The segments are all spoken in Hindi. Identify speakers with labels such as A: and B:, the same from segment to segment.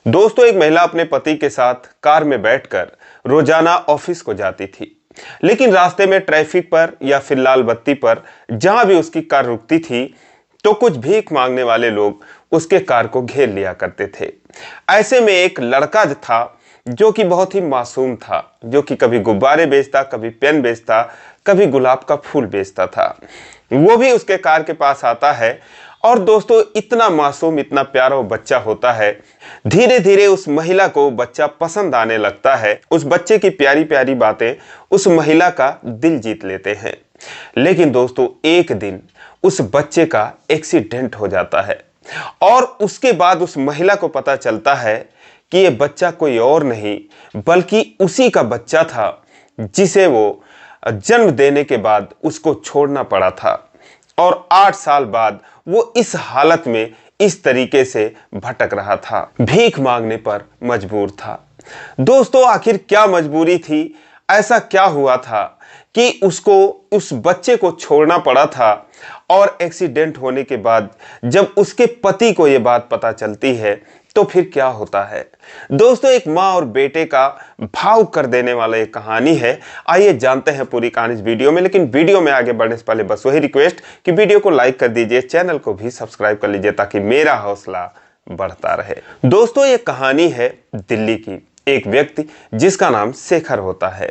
A: दोस्तों, एक महिला अपने पति के साथ कार में बैठकर रोजाना ऑफिस को जाती थी। लेकिन रास्ते में ट्रैफिक पर या फिर लाल बत्ती पर जहां भी उसकी कार रुकती थी, तो कुछ भीख मांगने वाले लोग उसके कार को घेर लिया करते थे। ऐसे में एक लड़का था जो कि बहुत ही मासूम था, जो कि कभी गुब्बारे बेचता, कभी पेन बेचता, कभी गुलाब का फूल बेचता था। वो भी उसके कार के पास आता है और दोस्तों, इतना मासूम, इतना प्यारा वो बच्चा होता है। धीरे धीरे उस महिला को बच्चा पसंद आने लगता है। उस बच्चे की प्यारी प्यारी बातें उस महिला का दिल जीत लेते हैं। लेकिन दोस्तों, एक दिन उस बच्चे का एक्सीडेंट हो जाता है और उसके बाद उस महिला को पता चलता है कि ये बच्चा कोई और नहीं बल्कि उसी का बच्चा था जिसे वो जन्म देने के बाद उसको छोड़ना पड़ा था। और 8 साल बाद वो इस हालत में इस तरीके से भटक रहा था, भीख मांगने पर मजबूर था। दोस्तों, आखिर क्या मजबूरी थी? ऐसा क्या हुआ था कि उसको उस बच्चे को छोड़ना पड़ा था? और एक्सीडेंट होने के बाद जब उसके पति को यह बात पता चलती है तो फिर क्या होता है? दोस्तों, एक माँ और बेटे का भावुक कर देने वाला एक कहानी है। आइए जानते हैं पूरी कहानी इस वीडियो में। लेकिन वीडियो में आगे बढ़ने से पहले बस वही रिक्वेस्ट कि वीडियो को लाइक कर दीजिए, चैनल को भी सब्सक्राइब कर लीजिए ताकि मेरा हौसला बढ़ता रहे। दोस्तों, ये कहानी है दिल्ली की। एक व्यक्ति जिसका नाम शेखर होता है।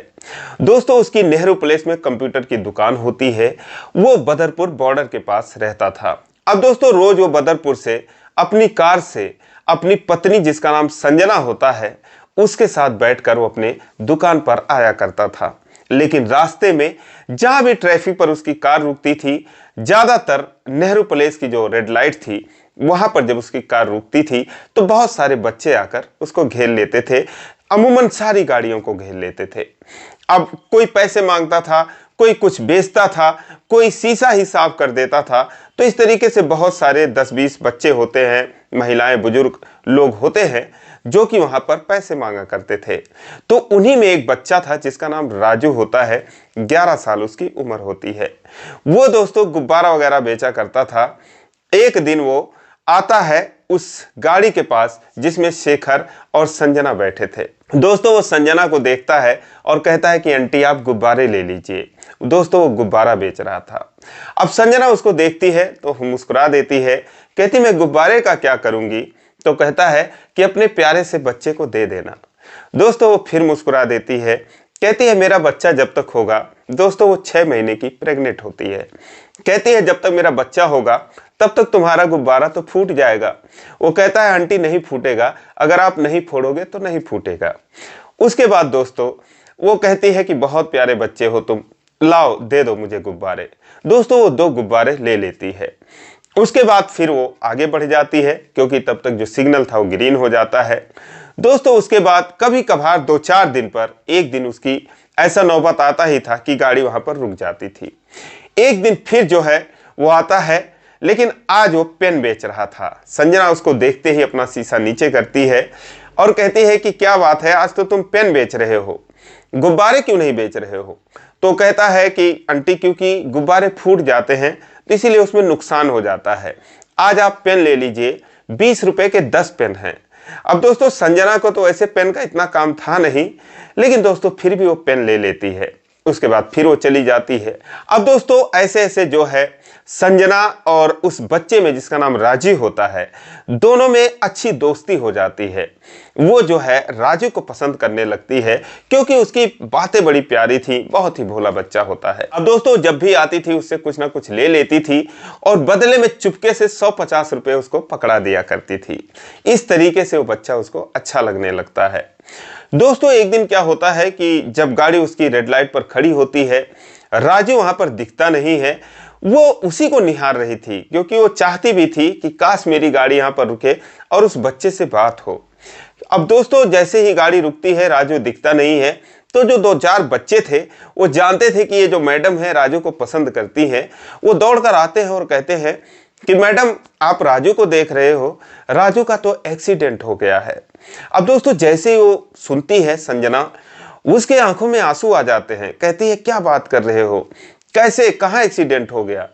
A: दोस्तों, उसकी नेहरू प्लेस में कंप्यूटर की दुकान होती है। वो बदरपुर बॉर्डर के पास रहता था। अब दोस्तों, रोज वो बदरपुर से अपनी कार से अपनी पत्नी, जिसका नाम संजना होता है, उसके साथ बैठकर वो अपने दुकान पर आया करता था। लेकिन रास्ते में जहां भी ट्रैफिक पर उसकी कार रुकती थी, ज्यादातर नेहरू प्लेस की जो रेड लाइट थी वहां पर जब उसकी कार रुकती थी तो बहुत सारे बच्चे आकर उसको घेर लेते थे। अमूमन सारी गाड़ियों को घेर लेते थे। अब कोई पैसे मांगता था, कोई कुछ बेचता था, कोई शीशा ही साफ कर देता था। तो इस तरीके से बहुत सारे 10-20 बच्चे होते हैं, महिलाएं, बुजुर्ग लोग होते हैं जो कि वहां पर पैसे मांगा करते थे। तो उन्हीं में एक बच्चा था जिसका नाम राजू होता है। 11 साल उसकी उम्र होती है। वो दोस्तों गुब्बारा वगैरह बेचा करता था। एक दिन वो आता है उस गाड़ी के पास जिसमें शेखर और संजना बैठे थे। दोस्तों, वो संजना को देखता है और कहता है कि आंटी, आप गुब्बारे ले लीजिए। दोस्तों, वो गुब्बारा बेच रहा था। अब संजना उसको देखती है तो मुस्कुरा देती है, कहती मैं गुब्बारे का क्या करूंगी? तो कहता है कि अपने प्यारे से बच्चे को दे देना। दोस्तों, वो फिर मुस्कुरा देती है, कहती है मेरा बच्चा जब तक होगा। दोस्तों, वो 6 महीने की प्रेग्नेंट होती है। कहती है जब तक मेरा बच्चा होगा तब तक तुम्हारा गुब्बारा तो फूट जाएगा। वो कहता है आंटी, नहीं फूटेगा, अगर आप नहीं फोड़ोगे तो नहीं फूटेगा। उसके बाद दोस्तों, वो कहती है कि बहुत प्यारे बच्चे हो तुम, लाओ दे दो मुझे गुब्बारे। दोस्तों, वो 2 गुब्बारे ले लेती है। उसके बाद फिर वो आगे बढ़ जाती है क्योंकि तब तक जो सिग्नल था वो ग्रीन हो जाता है। दोस्तों, उसके बाद कभी कभार 2-4 दिन पर एक दिन उसकी ऐसा नौबत आता ही था कि गाड़ी वहां पर रुक जाती थी। एक दिन फिर जो है वो आता है, लेकिन आज वो पेन बेच रहा था। संजना उसको देखते ही अपना शीशा नीचे करती है और कहती है कि क्या बात है, आज तो तुम पेन बेच रहे हो, गुब्बारे क्यों नहीं बेच रहे हो? तो कहता है कि आंटी, क्योंकि गुब्बारे फूट जाते हैं तो इसीलिए उसमें नुकसान हो जाता है। आज आप पेन ले लीजिए, 20 रुपए के 10 पेन हैं। अब दोस्तों, संजना को तो ऐसे पेन का इतना काम था नहीं, लेकिन दोस्तों फिर भी वो पेन ले लेती है। उसके बाद फिर वो चली जाती है। अब दोस्तों, ऐसे ऐसे जो है संजना और उस बच्चे में जिसका नाम राजू होता है, दोनों में अच्छी दोस्ती हो जाती है। वो जो है राजू को पसंद करने लगती है क्योंकि उसकी बातें बड़ी प्यारी थी, बहुत ही भोला बच्चा होता है। अब दोस्तों, जब भी आती थी उससे कुछ ना कुछ ले लेती थी और बदले में चुपके से 150 रुपए उसको पकड़ा दिया करती थी। इस तरीके से वो बच्चा उसको अच्छा लगने लगता है। दोस्तों, एक दिन क्या होता है कि जब गाड़ी उसकी रेड लाइट पर खड़ी होती है, राजू वहां पर दिखता नहीं है। वो उसी को निहार रही थी क्योंकि वो चाहती भी थी कि काश मेरी गाड़ी यहां पर रुके और उस बच्चे से बात हो। अब दोस्तों, जैसे ही गाड़ी रुकती है, राजू दिखता नहीं है। तो जो 2-4 बच्चे थे वो जानते थे कि ये जो मैडम है राजू को पसंद करती हैं। वो दौड़कर आते हैं और कहते हैं कि मैडम, आप राजू को देख रहे हो, राजू का तो एक्सीडेंट हो गया है। अब दोस्तों, जैसे ही वो सुनती है संजना, उसके आंखों में आंसू आ जाते हैं। कहती है क्या बात कर रहे हो, कैसे, कहाँ एक्सीडेंट हो गया?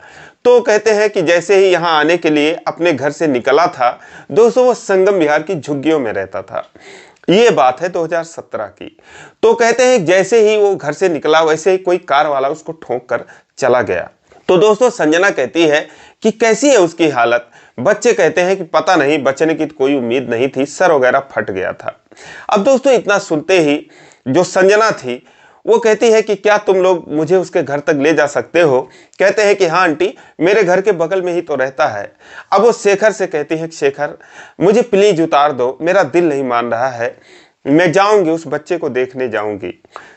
A: तो कहते हैं कि जैसे ही यहाँ आने के लिए अपने घर से निकला था दोस्तों, वो संगम विहार की झुग्गियों में रहता था। ये बात है 2017 की। तो कहते हैं जैसे ही वो घर से निकला वैसे ही कोई कार वाला उसको ठोक कर चला गया। तो दोस्तों संजना कहती है कि कैसी है उसकी हालत। बच्चे कहते हैं कि पता नहीं, बचने की कोई उम्मीद नहीं थी, सर वगैरह फट गया था। अब दोस्तों इतना सुनते ही जो संजना थी वो कहती है कि क्या तुम लोग मुझे उसके घर तक ले जा सकते हो। कहते हैं कि हाँ आंटी, मेरे घर के बगल में ही तो रहता है। अब वो शेखर से कहती है कि शेखर मुझे प्लीज उतार दो, मेरा दिल नहीं मान रहा है, मैं जाऊंगी, उस बच्चे को देखने जाऊंगी।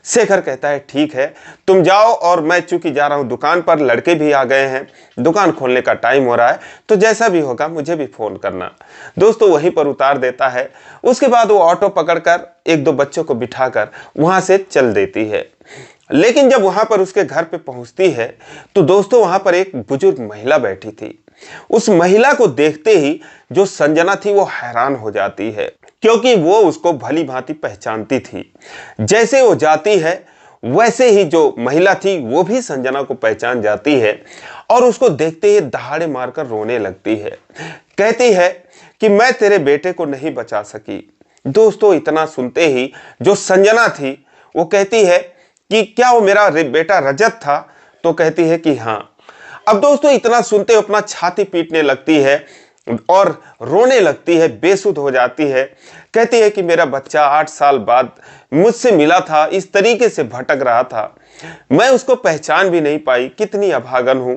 A: शेखर कहता है ठीक है तुम जाओ, और मैं चूंकि जा रहा हूं दुकान पर, लड़के भी आ गए हैं, दुकान खोलने का टाइम हो रहा है, तो जैसा भी होगा मुझे भी फोन करना। दोस्तों वहीं पर उतार देता है। उसके बाद वो ऑटो पकड़कर एक दो बच्चों को बिठाकर वहां से चल देती है। लेकिन जब वहां पर उसके घर पे पहुंचती है तो दोस्तों वहां पर एक बुजुर्ग महिला बैठी थी। उस महिला को देखते ही जो संजना थी वो हैरान हो जाती है, क्योंकि वो उसको भली भांति पहचानती थी। जैसे वो जाती है वैसे ही जो महिला थी वो भी संजना को पहचान जाती है और उसको देखते ही दहाड़े मारकर रोने लगती है। कहती है कि मैं तेरे बेटे को नहीं बचा सकी। दोस्तों इतना सुनते ही जो संजना थी वो कहती है कि क्या वो मेरा बेटा रजत था। तो कहती है कि हाँ। अब दोस्तों इतना सुनते अपना छाती पीटने लगती है और रोने लगती है, बेसुध हो जाती है। कहती है कि मेरा बच्चा 8 साल बाद मुझसे मिला था, इस तरीके से भटक रहा था, मैं उसको पहचान भी नहीं पाई, कितनी अभागन हूं,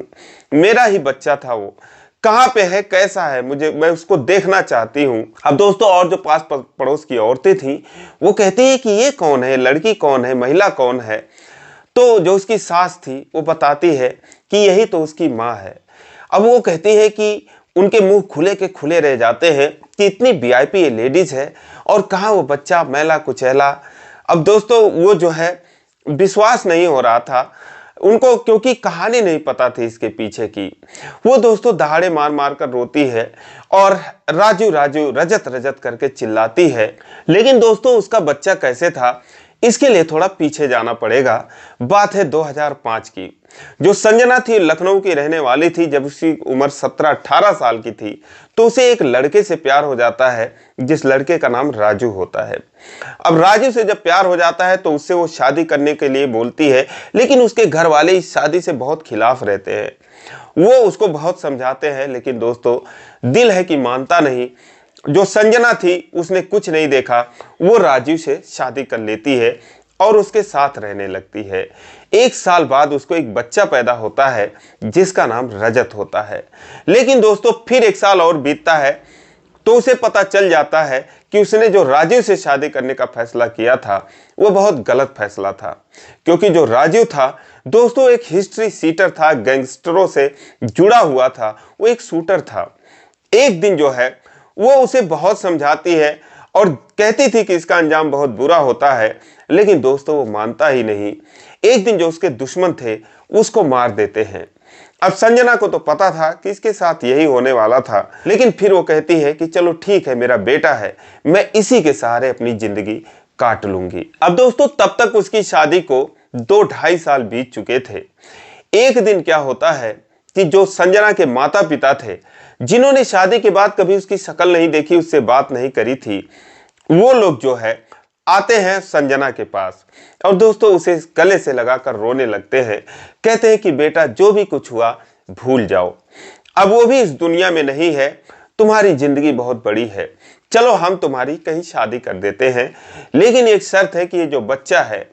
A: मेरा ही बच्चा था, वो कहाँ पे है, कैसा है, मैं उसको देखना चाहती हूँ। अब दोस्तों और जो पास पड़ोस की औरतें थी वो कहती है कि ये कौन है, लड़की कौन है, महिला कौन है। तो जो उसकी सास थी वो बताती है कि यही तो उसकी माँ है। अब वो कहती है कि उनके मुंह खुले के खुले रह जाते हैं कि इतनी वीआईपी ये लेडीज है और कहाँ वो बच्चा मैला कुचैला। अब दोस्तों वो जो है विश्वास नहीं हो रहा था उनको, क्योंकि कहानी नहीं पता थी इसके पीछे की। वो दोस्तों दहाड़े मार मार कर रोती है और राजू राजू रजत रजत करके चिल्लाती है। लेकिन दोस्तों उसका बच्चा कैसे था इसके लिए थोड़ा पीछे जाना पड़ेगा। बात है 2005 की। जो संजना थी लखनऊ की रहने वाली थी। जब उसकी उम्र 17-18 साल की थी तो उसे एक लड़के से प्यार हो जाता है, जिस लड़के का नाम राजू होता है। अब राजू से जब प्यार हो जाता है तो उससे वो शादी करने के लिए बोलती है, लेकिन उसके घर वाले इस शादी से बहुत खिलाफ रहते हैं। वो उसको बहुत समझाते हैं, लेकिन दोस्तों दिल है कि मानता नहीं। जो संजना थी उसने कुछ नहीं देखा, वो राजू से शादी कर लेती है और उसके साथ रहने लगती है। 1 साल बाद उसको एक बच्चा पैदा होता है जिसका नाम रजत होता है। लेकिन दोस्तों फिर 1 साल और बीतता है तो उसे पता चल जाता है कि उसने जो राजू से शादी करने का फैसला किया था वो बहुत गलत फैसला था, क्योंकि जो राजू था दोस्तों एक हिस्ट्री सीटर था, गैंगस्टरों से जुड़ा हुआ था, वो एक शूटर था। एक दिन जो है वो उसे बहुत समझाती है और कहती थी कि इसका अंजाम बहुत बुरा होता है, लेकिन दोस्तों वो मानता ही नहीं। एक दिन जो उसके दुश्मन थे उसको मार देते हैं। अब संजना को तो पता था कि इसके साथ यही होने वाला था, लेकिन फिर वो कहती है कि चलो ठीक है, मेरा बेटा है, मैं इसी के सहारे अपनी जिंदगी काट लूंगी। अब दोस्तों तब तक उसकी शादी को 2-2.5 साल बीत चुके थे। एक दिन क्या होता है कि जो संजना के माता पिता थे, जिन्होंने शादी के बाद कभी उसकी शक्ल नहीं देखी, उससे बात नहीं करी थी, वो लोग जो है आते हैं संजना के पास और दोस्तों उसे गले से लगाकर रोने लगते हैं। कहते हैं कि बेटा जो भी कुछ हुआ भूल जाओ, अब वो भी इस दुनिया में नहीं है, तुम्हारी जिंदगी बहुत बड़ी है, चलो हम तुम्हारी कहीं शादी कर देते हैं, लेकिन एक शर्त है कि ये जो बच्चा है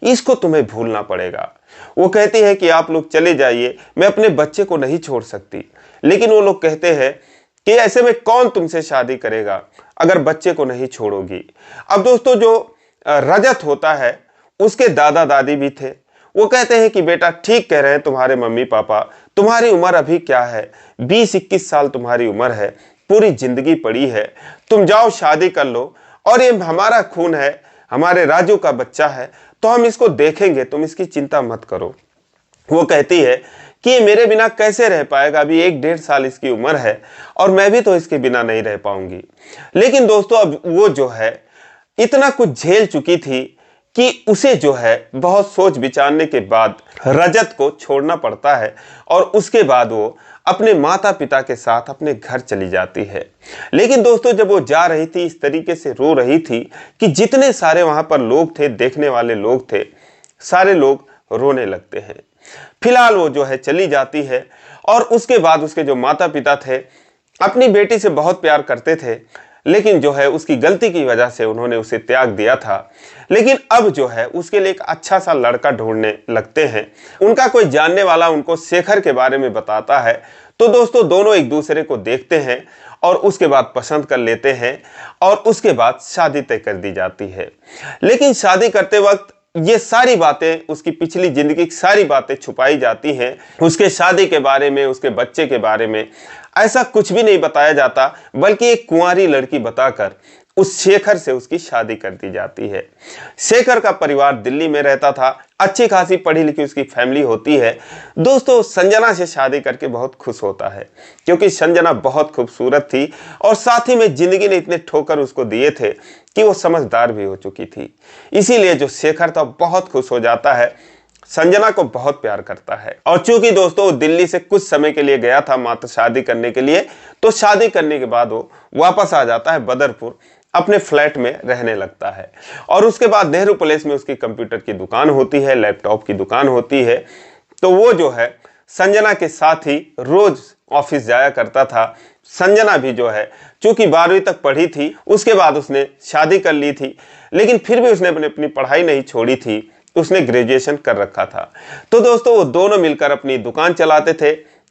A: इसको तुम्हें भूलना पड़ेगा। वो कहती है कि आप लोग चले जाइए, मैं अपने बच्चे को नहीं छोड़ सकती। लेकिन वो लोग कहते हैं कि ऐसे में कौन तुमसे शादी करेगा अगर बच्चे को नहीं छोड़ोगी। अब दोस्तों जो रजत होता है उसके दादा दादी भी थे। वो कहते हैं कि बेटा ठीक कह रहे हैं तुम्हारे मम्मी पापा, तुम्हारी उम्र अभी क्या है, 20-21 साल तुम्हारी उम्र है, पूरी जिंदगी पड़ी है, तुम जाओ शादी कर लो, और ये हमारा खून है, हमारे राजू का बच्चा है, तो हम इसको देखेंगे, तुम इसकी चिंता मत करो। वो कहती है कि ये मेरे बिना कैसे रह पाएगा, अभी 1-1.5 साल इसकी उम्र है और मैं भी तो इसके बिना नहीं रह पाऊंगी। लेकिन दोस्तों अब वो जो है इतना कुछ झेल चुकी थी कि उसे जो है बहुत सोच विचारने के बाद रजत को छोड़ना पड़ता है और उसके बाद वो अपने माता पिता के साथ अपने घर चली जाती है। लेकिन दोस्तों जब वो जा रही थी इस तरीके से रो रही थी कि जितने सारे वहां पर लोग थे, देखने वाले लोग थे, सारे लोग रोने लगते हैं। फिलहाल वो जो है चली जाती है और उसके बाद उसके जो माता पिता थे अपनी बेटी से बहुत प्यार करते थे, लेकिन जो है उसकी गलती की वजह से उन्होंने उसे त्याग दिया था। लेकिन अब जो है उसके लिए एक अच्छा सा लड़का ढूंढने लगते हैं। उनका कोई जानने वाला उनको शेखर के बारे में बताता है। तो दोस्तों दोनों एक दूसरे को देखते हैं और उसके बाद पसंद कर लेते हैं और उसके बाद शादी तय कर दी जाती है। लेकिन शादी करते वक्त ये सारी बातें, उसकी पिछली जिंदगी की सारी बातें छुपाई जाती हैं। उसके शादी के बारे में, उसके बच्चे के बारे में ऐसा कुछ भी नहीं बताया जाता, बल्कि एक कुंवारी लड़की बताकर उस शेखर से उसकी शादी कर दी जाती है। शेखर का परिवार दिल्ली में रहता था, अच्छी खासी पढ़ी लिखी उसकी फैमिली होती है। दोस्तों संजना से शादी करके बहुत खुश होता है, क्योंकि संजना बहुत खूबसूरत थी और साथ ही में जिंदगी ने इतने ठोकर उसको दिए थे कि वो समझदार भी हो चुकी थी। इसीलिए जो शेखर था बहुत खुश हो जाता है, संजना को बहुत प्यार करता है। और चूंकि दोस्तों दिल्ली से कुछ समय के लिए गया था मात्र शादी करने के लिए, तो शादी करने के बाद वो वापस आ जाता है बदरपुर, अपने फ्लैट में रहने लगता है। और उसके बाद नेहरू प्लेस में उसकी कंप्यूटर की दुकान होती है, लैपटॉप की दुकान होती है। तो वो जो है संजना के साथ ही रोज ऑफिस जाया करता था। संजना भी जो है चूंकि 12वीं तक पढ़ी थी, उसके बाद उसने शादी कर ली थी, लेकिन फिर भी उसने अपनी पढ़ाई नहीं छोड़ी थी, उसने ग्रेजुएशन कर रखा था। तो दोस्तों वो दोनों मिलकर अपनी दुकान चलाते थे,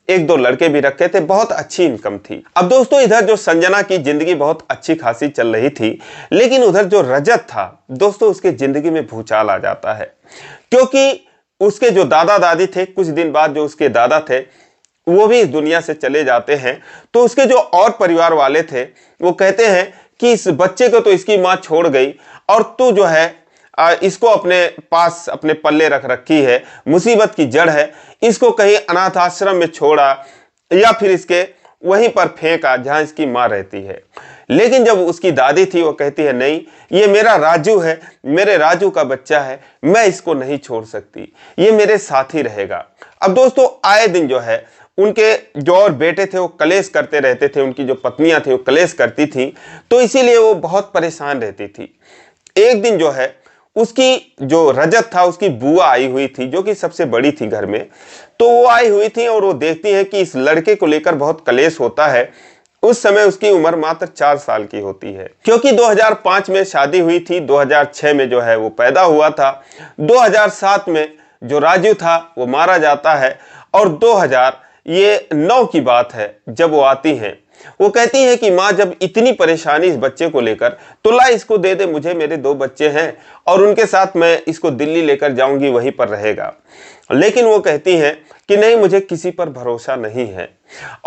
A: एक दो लड़के भी रखे थे, बहुत अच्छी इनकम थी। अब दोस्तों इधर जो संजना की जिंदगी बहुत अच्छी खासी चल रही थी, लेकिन उधर जो रजत था दोस्तों उसके जिंदगी में भूचाल आ जाता है। क्योंकि उसके जो दादा दादी थे, कुछ दिन बाद जो उसके दादा थे वो भी इस दुनिया से चले जाते हैं। तो उसके जो और परिवार वाले थे वो कहते हैं कि इस बच्चे को तो इसकी माँ छोड़ गई और तू जो है इसको अपने पास अपने पल्ले रख रखी है, मुसीबत की जड़ है, इसको कहीं अनाथ आश्रम में छोड़ा या फिर इसके वहीं पर फेंका जहां इसकी माँ रहती है। लेकिन जब उसकी दादी थी वो कहती है नहीं, ये मेरा राजू है, मेरे राजू का बच्चा है, मैं इसको नहीं छोड़ सकती, ये मेरे साथ ही रहेगा। अब दोस्तों आए दिन जो है उनके जो और बेटे थे वो कलेश करते रहते थे, उनकी जो पत्नियां थी वो कलेश करती थी, तो इसीलिए वो बहुत परेशान रहती थी। एक दिन जो है उसकी जो रजत था उसकी बुआ आई हुई थी, जो कि सबसे बड़ी थी घर में। तो वो आई हुई थी और वो देखती है कि इस लड़के को लेकर बहुत कलेश होता है। उस समय उसकी उम्र मात्र 4 साल की होती है, क्योंकि 2005 में शादी हुई थी, 2006 में जो है वो पैदा हुआ था। 2007 में जो राजू था वो मारा जाता है और 2009 की बात है जब वो आती हैं। वो कहती है कि माँ जब इतनी परेशानी इस बच्चे को लेकर, तो ला इसको दे दे, मुझे मेरे 2 बच्चे हैं और उनके साथ मैं इसको दिल्ली लेकर जाऊंगी, वहीं पर रहेगा। लेकिन वो कहती है कि नहीं, मुझे किसी पर भरोसा नहीं है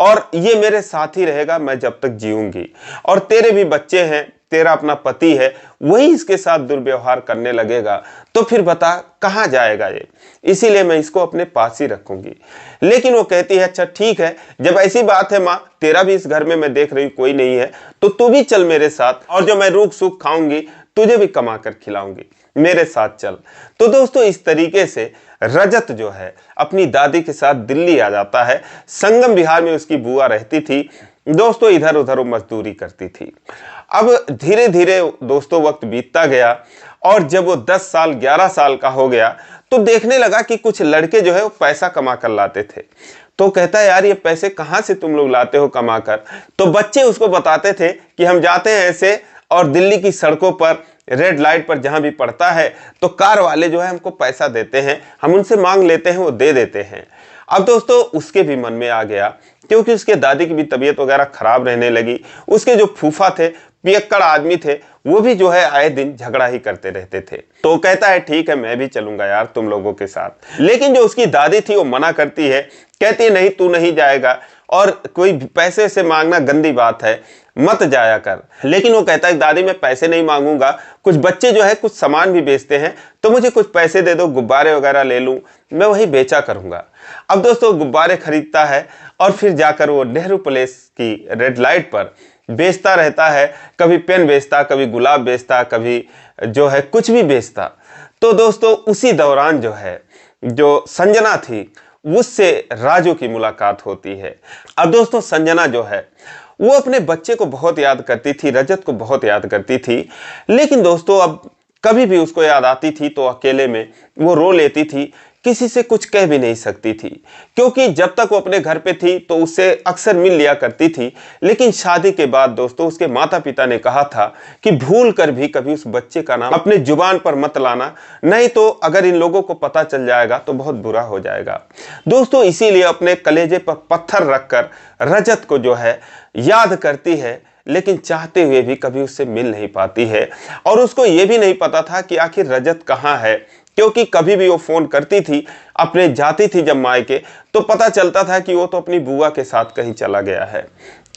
A: और ये मेरे साथ ही रहेगा मैं जब तक जीऊंगी, और तेरे भी बच्चे हैं, तेरा अपना पति है, वही इसके साथ दुर्व्यवहार करने लगेगा तो फिर बता कहाँ जाएगा ये, इसीलिए मैं इसको अपने पास ही रखूंगी। लेकिन वो कहती है अच्छा ठीक है, जब ऐसी बात है माँ, तेरा भी इस घर में मैं देख रही हूँ कोई नहीं है, तो तू भी चल मेरे साथ, और जो मैं रूख सूख खाऊंगी तुझे भी कमा कर खिलाऊंगी, मेरे साथ चल। तो दोस्तों इस तरीके से रजत जो है अपनी दादी के साथ दिल्ली आ जाता है। संगम विहार में उसकी बुआ रहती थी। दोस्तों इधर उधर वो मजदूरी करती थी। अब धीरे धीरे दोस्तों वक्त बीतता गया और जब वो 10 साल 11 साल का हो गया तो देखने लगा कि कुछ लड़के जो है वो पैसा कमा कर लाते थे। तो कहता है यार ये पैसे कहाँ से तुम लोग लाते हो कमा कर? तो बच्चे उसको बताते थे कि हम जाते हैं ऐसे और दिल्ली की सड़कों पर रेड लाइट पर जहां भी पड़ता है तो कार वाले जो है हमको पैसा देते हैं, हम उनसे मांग लेते हैं, वो दे देते हैं। अब दोस्तों उसके भी मन में आ गया, क्योंकि उसके दादी की भी तबीयत वगैरह खराब रहने लगी। उसके जो फूफा थे, पियक्कड़ आदमी थे, वो भी जो है आए दिन झगड़ा ही करते रहते थे। तो कहता है ठीक है मैं भी चलूंगा यार तुम लोगों के साथ। लेकिन जो उसकी दादी थी वो मना करती है, कहती है नहीं तू नहीं जाएगा और कोई पैसे से मांगना गंदी बात है, मत जाया कर। लेकिन वो कहता है दादी मैं पैसे नहीं मांगूंगा, कुछ बच्चे जो है कुछ सामान भी बेचते हैं तो मुझे कुछ पैसे दे दो, गुब्बारे वगैरह ले लूं, मैं वही बेचा करूंगा। अब दोस्तों गुब्बारे खरीदता है और फिर जाकर वो नेहरू प्लेस की रेड लाइट पर बेचता रहता है। कभी पेन बेचता, कभी गुलाब बेचता, कभी जो है कुछ भी बेचता। तो दोस्तों उसी दौरान जो है जो संजना थी उससे राजू की मुलाकात होती है। अब दोस्तों संजना जो है वो अपने बच्चे को बहुत याद करती थी, रजत को बहुत याद करती थी। लेकिन दोस्तों अब कभी भी उसको याद आती थी तो अकेले में वो रो लेती थी, किसी से कुछ कह भी नहीं सकती थी, क्योंकि जब तक वो अपने घर पे थी तो उससे अक्सर मिल लिया करती थी। लेकिन शादी के बाद दोस्तों उसके माता पिता ने कहा था कि भूल कर भी कभी उस बच्चे का नाम अपने जुबान पर मत लाना, नहीं तो अगर इन लोगों को पता चल जाएगा तो बहुत बुरा हो जाएगा। दोस्तों इसीलिए अपने कलेजे पर पत्थर रखकर रजत को जो है याद करती है, लेकिन चाहते हुए भी कभी उससे मिल नहीं पाती है। और उसको ये भी नहीं पता था कि आखिर रजत कहाँ है, क्योंकि कभी भी वो फोन करती थी, अपने जाती थी जब मायके, तो पता चलता था कि वो तो अपनी बुआ के साथ कहीं चला गया है।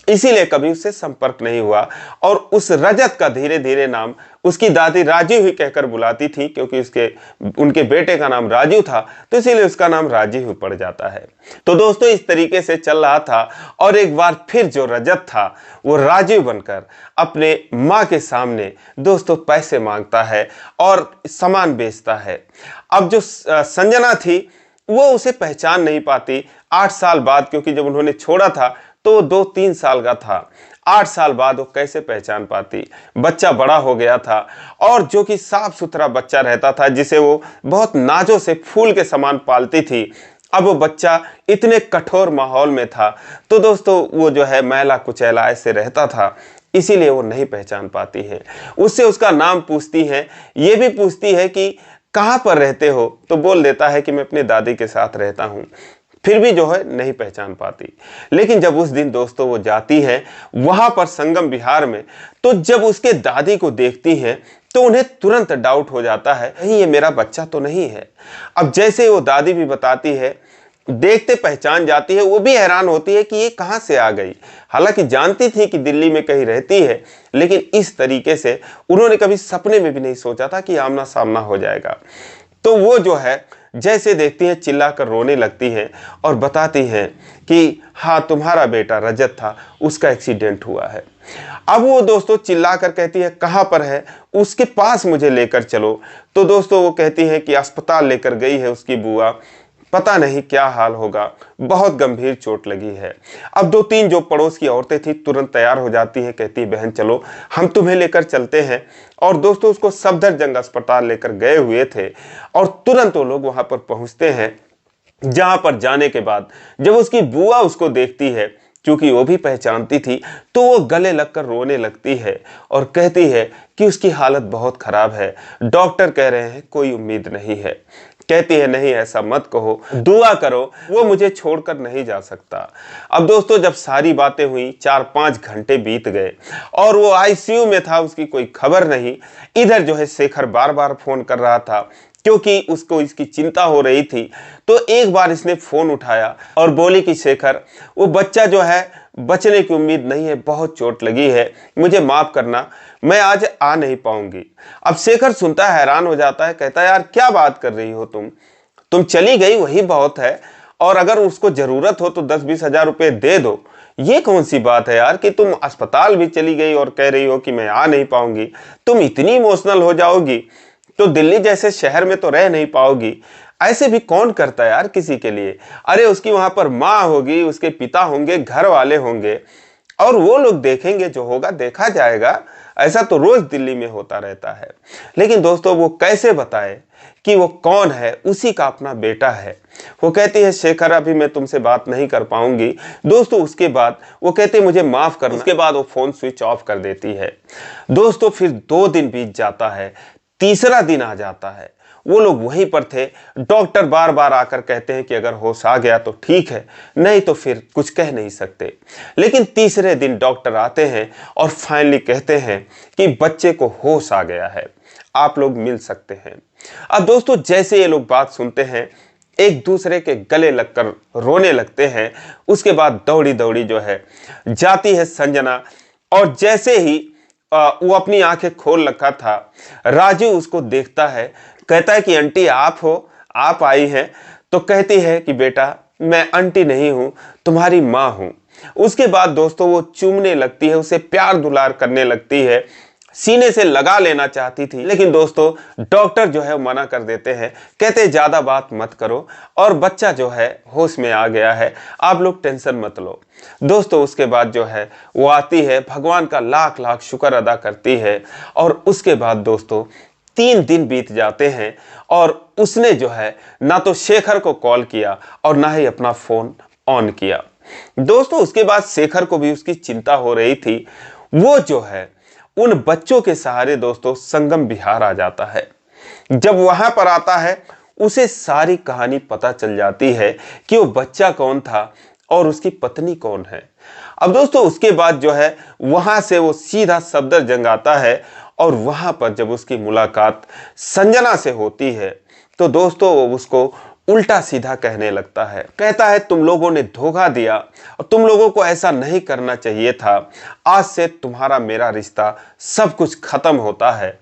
A: इसीलिए कभी उससे संपर्क नहीं हुआ। और उस रजत का धीरे धीरे नाम उसकी दादी राजीव ही कहकर बुलाती थी, क्योंकि उनके बेटे का नाम राजू था, तो इसीलिए उसका नाम राजीव पड़ जाता है। तो दोस्तों इस तरीके से चल रहा था। और एक बार फिर जो रजत था वो राजीव बनकर अपने माँ के सामने दोस्तों पैसे मांगता है और सामान बेचता है। अब जो संजना थी वो उसे पहचान नहीं पाती 8 साल बाद, क्योंकि जब उन्होंने छोड़ा था तो वो 2-3 साल का था। 8 साल बाद वो कैसे पहचान पाती, बच्चा बड़ा हो गया था। और जो कि साफ सुथरा बच्चा रहता था, जिसे वो बहुत नाजों से फूल के समान पालती थी, अब वो बच्चा इतने कठोर माहौल में था, तो दोस्तों वो जो है मैला कुचैला ऐसे रहता था, इसीलिए वो नहीं पहचान पाती है। उससे उसका नाम पूछती है, ये भी पूछती है कि कहाँ पर रहते हो, तो बोल देता है कि मैं अपने दादी के साथ रहता हूँ, फिर भी जो है नहीं पहचान पाती। लेकिन जब उस दिन दोस्तों वो जाती है वहां पर संगम विहार में, तो जब उसके दादी को देखती है तो उन्हें तुरंत डाउट हो जाता है, नहीं ये मेरा बच्चा तो नहीं है। अब जैसे वो दादी भी बताती है, देखते पहचान जाती है, वो भी हैरान होती है कि ये कहां से आ गई। हालांकि जानती थी कि दिल्ली में कहीं रहती है, लेकिन इस तरीके से उन्होंने कभी सपने में भी नहीं सोचा था कि आमना सामना हो जाएगा। तो वो जो है जैसे देखती है चिल्लाकर रोने लगती है और बताती है कि हाँ तुम्हारा बेटा रजत था, उसका एक्सीडेंट हुआ है। अब वो दोस्तों चिल्लाकर कहती है कहाँ पर है, उसके पास मुझे लेकर चलो। तो दोस्तों वो कहती है कि अस्पताल लेकर गई है उसकी बुआ, पता नहीं क्या हाल होगा, बहुत गंभीर चोट लगी है। अब 2-3 जो पड़ोस की औरतें थी तुरंत तैयार हो जाती हैं, कहती है बहन चलो हम तुम्हें लेकर चलते हैं। और दोस्तों उसको सफदरजंग अस्पताल लेकर गए हुए थे और तुरंत वो लोग वहां पर पहुंचते हैं, जहां पर जाने के बाद जब उसकी बुआ उसको देखती है, क्योंकि वो भी पहचानती थी, तो वो गले लगकर रोने लगती है और कहती है कि उसकी हालत बहुत खराब है, डॉक्टर कह रहे हैं कोई उम्मीद नहीं है। कहती है नहीं ऐसा मत कहो, दुआ करो, वो मुझे छोड़कर नहीं जा सकता। अब दोस्तों जब सारी बातें हुई 4-5 घंटे बीत गए और वो आईसीयू में था, उसकी कोई खबर नहीं। इधर जो है शेखर बार बार फोन कर रहा था, क्योंकि उसको इसकी चिंता हो रही थी। तो एक बार इसने फोन उठाया और बोली कि शेखर वो बच्चा जो है बचने की उम्मीद नहीं है, बहुत चोट लगी है, मुझे माफ करना, मैं आज आ नहीं पाऊंगी। अब शेखर सुनता है हैरान हो जाता है, कहता है यार क्या बात कर रही हो तुम चली गई वही बहुत है, और अगर उसको जरूरत हो तो 10-20 हजार रुपए दे दो। ये कौन सी बात है यार कि तुम अस्पताल भी चली गई और कह रही हो कि मैं आ नहीं पाऊंगी। तुम इतनी इमोशनल हो जाओगी तो दिल्ली जैसे शहर में तो रह नहीं पाओगी। ऐसे भी कौन करता है यार किसी के लिए। अरे उसकी वहां पर माँ होगी, उसके पिता होंगे, घर वाले होंगे, और वो लोग देखेंगे, जो होगा देखा जाएगा। ऐसा तो रोज दिल्ली में होता रहता है। लेकिन दोस्तों वो कैसे बताए कि वो कौन है, उसी का अपना बेटा है। वो कहती है शेखर अभी मैं तुमसे बात नहीं कर पाऊंगी। दोस्तों उसके बाद वो कहते मुझे माफ करना। उसके बाद वो फोन स्विच ऑफ कर देती है। दोस्तों फिर 2 दिन बीत जाता है, तीसरा दिन आ जाता है, वो लोग वहीं पर थे। डॉक्टर बार बार आकर कहते हैं कि अगर होश आ गया तो ठीक है, नहीं तो फिर कुछ कह नहीं सकते। लेकिन तीसरे दिन डॉक्टर आते हैं और फाइनली कहते हैं कि बच्चे को होश आ गया है, आप लोग मिल सकते हैं। अब दोस्तों जैसे ये लोग बात सुनते हैं, एक दूसरे के गले लगकर रोने लगते हैं। उसके बाद दौड़ी दौड़ी जो है जाती है संजना, और जैसे ही वो अपनी आंखें खोल रखा था, राजू उसको देखता है, कहता है कि आंटी आप हो, आप आई हैं। तो कहती है कि बेटा मैं आंटी नहीं हूं, तुम्हारी माँ हूं। उसके बाद दोस्तों वो चूमने लगती है, उसे प्यार दुलार करने लगती है। सीने से लगा लेना चाहती थी, लेकिन दोस्तों डॉक्टर जो है मना कर देते हैं, कहते ज्यादा बात मत करो और बच्चा जो है होश में आ गया है, आप लोग टेंशन मत लो। दोस्तों उसके बाद जो है वो आती है, भगवान का लाख लाख शुक्र अदा करती है और उसके बाद दोस्तों 3 दिन बीत जाते हैं और उसने जो है ना तो शेखर को कॉल किया और ना ही अपना फोन ऑन किया। दोस्तों उसके बाद शेखर को भी उसकी चिंता हो रही थी। वो जो है उन बच्चों के सहारे दोस्तों संगम विहार आ जाता है। जब वहां पर आता है उसे सारी कहानी पता चल जाती है कि वो बच्चा कौन था और उसकी पत्नी कौन है। अब दोस्तों उसके बाद जो है वहां से वो सीधा सफदरजंग आता है और वहां पर जब उसकी मुलाकात संजना से होती है तो दोस्तों वो उसको उल्टा सीधा कहने लगता है। कहता है तुम लोगों ने धोखा दिया और तुम लोगों को ऐसा नहीं करना चाहिए था, आज से तुम्हारा मेरा रिश्ता सब कुछ खत्म होता है।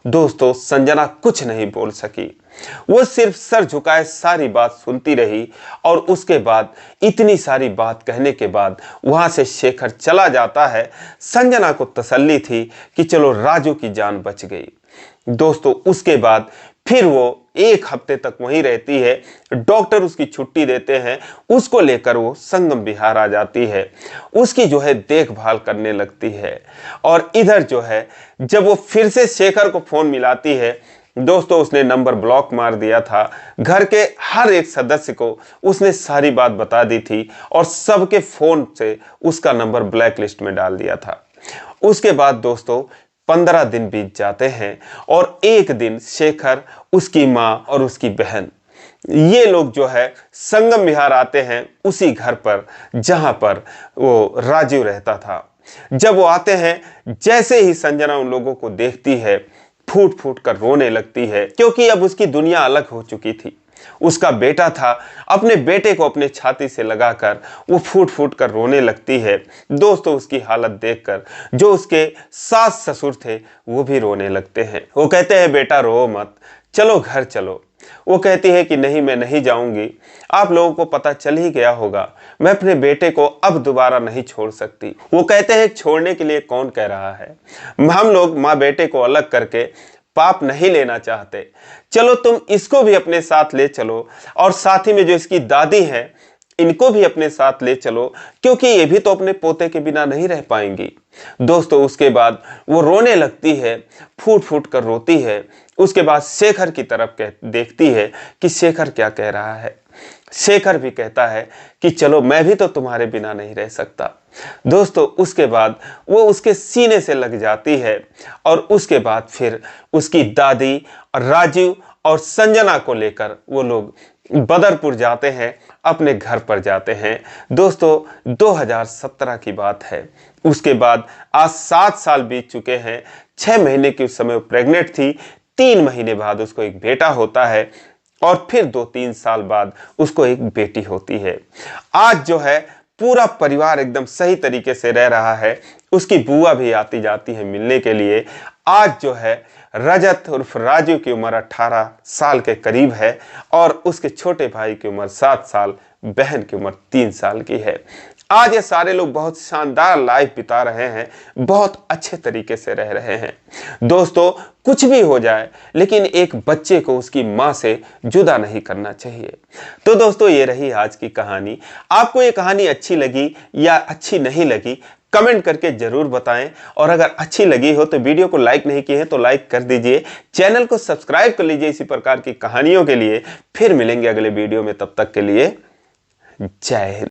A: दोस्तों संजना कुछ नहीं बोल सकी, वो सिर्फ सर झुकाए सारी बात सुनती रही और उसके बाद इतनी सारी बात कहने के बाद वहां से शेखर चला जाता है। संजना को तसल्ली थी कि चलो राजू की जान बच गई। दोस्तों उसके बाद फिर वो 1 हफ्ते तक वहीं रहती है, डॉक्टर उसकी छुट्टी देते हैं, उसको लेकर वो संगम विहार आ जाती है, उसकी जो है देखभाल करने लगती है। और इधर जो है जब वो फिर से शेखर को फोन मिलाती है, दोस्तों उसने नंबर ब्लॉक मार दिया था, घर के हर एक सदस्य को उसने सारी बात बता दी थी और सबके फोन से उसका नंबर ब्लैक लिस्ट में डाल दिया था। उसके बाद दोस्तों 15 दिन बीत जाते हैं और एक दिन शेखर, उसकी माँ और उसकी बहन ये लोग जो है संगम विहार आते हैं, उसी घर पर जहां पर वो राजीव रहता था। जब वो आते हैं, जैसे ही संजना उन लोगों को देखती है फूट फूट कर रोने लगती है, क्योंकि अब उसकी दुनिया अलग हो चुकी थी। उसका बेटा था, अपने बेटे को अपने छाती से लगाकर वो फूट फूट कर रोने लगती है। दोस्तों उसकी हालत देखकर जो उसके सास ससुर थे वो भी रोने लगते हैं। वो कहते हैं बेटा रो मत, चलो घर चलो। वो कहती है कि नहीं मैं नहीं जाऊंगी, आप लोगों को पता चल ही गया होगा, मैं अपने बेटे को अब दोबारा नहीं छोड़ सकती। वो कहते हैं छोड़ने के लिए कौन कह रहा है, हम लोग माँ बेटे को अलग करके पाप नहीं लेना चाहते, चलो तुम इसको भी अपने साथ ले चलो और साथ ही में जो इसकी दादी है इनको भी अपने साथ ले चलो, क्योंकि ये भी तो अपने पोते के बिना नहीं रह पाएंगी। दोस्तों उसके बाद वो रोने लगती है, फूट फूट कर रोती है। उसके बाद शेखर की तरफ देखती है कि शेखर क्या कह रहा है। शेखर भी कहता है कि चलो मैं भी तो तुम्हारे बिना नहीं रह सकता। दोस्तों उसके बाद वो उसके सीने से लग जाती है और उसके बाद फिर उसकी दादी और राजीव और संजना को लेकर वो लोग बदरपुर जाते हैं, अपने घर पर जाते हैं। दोस्तों 2017 की बात है। उसके बाद आज 7 साल बीत चुके हैं। 6 महीने की उस समय प्रेग्नेंट थी, 3 महीने बाद उसको एक बेटा होता है और फिर 2-3 साल बाद उसको एक बेटी होती है। आज जो है पूरा परिवार एकदम सही तरीके से रह रहा है। उसकी बुआ भी आती जाती है मिलने के लिए। आज जो है रजत उर्फ राजू की उम्र 18 साल के करीब है और उसके छोटे भाई की उम्र 7 साल, बहन की उम्र 3 साल की है। आज ये सारे लोग बहुत शानदार लाइफ बिता रहे हैं, बहुत अच्छे तरीके से रह रहे हैं। दोस्तों कुछ भी हो जाए लेकिन एक बच्चे को उसकी माँ से जुदा नहीं करना चाहिए। तो दोस्तों ये रही आज की कहानी। आपको ये कहानी अच्छी लगी या अच्छी नहीं लगी कमेंट करके जरूर बताएं, और अगर अच्छी लगी हो तो वीडियो को लाइक नहीं किए हैं तो लाइक कर दीजिए, चैनल को सब्सक्राइब कर लीजिए इसी प्रकार की कहानियों के लिए। फिर मिलेंगे अगले वीडियो में, तब तक के लिए जय हिंद।